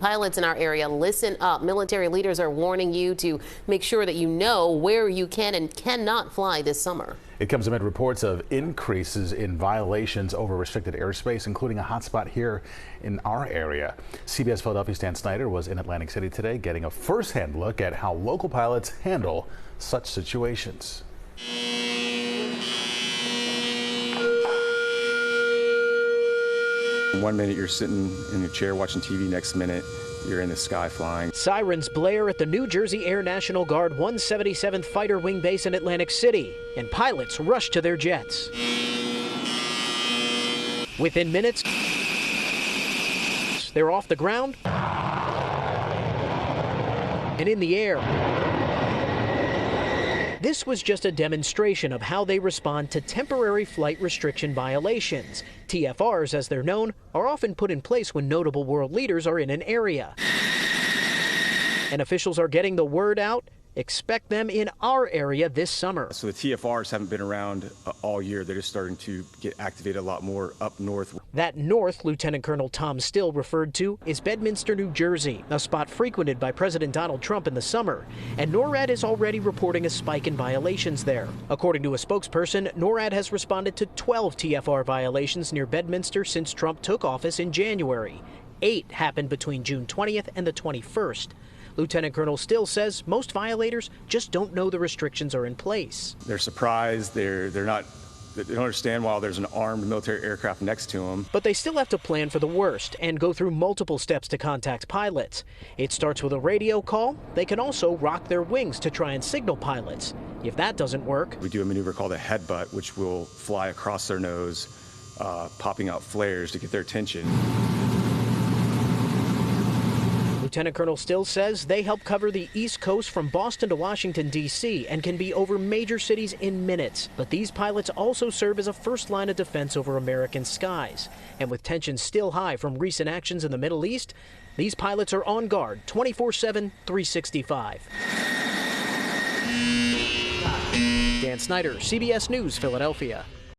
Pilots in our area, listen up. Military leaders are warning you to make sure that you know where you can and cannot fly this summer. It comes amid reports of increases in violations over restricted airspace, including a hotspot here in our area. CBS Philadelphia's Dan Snyder was in Atlantic City today, getting a first-hand look at how local pilots handle such situations. One minute you're sitting in your chair watching TV, next minute you're in the sky flying. Sirens blare at the New Jersey Air National Guard 177th Fighter Wing Base in Atlantic City, and pilots rush to their jets. Within minutes, they're off the ground and in the air. This was just a demonstration of how they respond to temporary flight restriction violations. TFRs, as they're known, are often put in place when notable world leaders are in an area. And officials are getting the word out. Expect them in our area this summer. So the TFRs haven't been around all year. They're just starting to get activated a lot more up north. That north, Lieutenant Colonel Tom Still referred to, is Bedminster, New Jersey, a spot frequented by President Donald Trump in the summer. And NORAD is already reporting a spike in violations there. According to a spokesperson, NORAD has responded to 12 TFR violations near Bedminster since Trump took office in January. 8 happened between June 20th and the 21st. Lieutenant Colonel Still says most violators just don't know the restrictions are in place. They're surprised. They don't understand why there's an armed military aircraft next to them. But they still have to plan for the worst and go through multiple steps to contact pilots. It starts with a radio call. They can also rock their wings to try and signal pilots. If that doesn't work, we do a maneuver called a headbutt, which will fly across their nose, popping out flares to get their attention. Lieutenant Colonel Still says they help cover the East Coast from Boston to Washington, D.C. and can be over major cities in minutes. But these pilots also serve as a first line of defense over American skies. And with tensions still high from recent actions in the Middle East, these pilots are on guard 24/7, 365. Dan Snyder, CBS News, Philadelphia.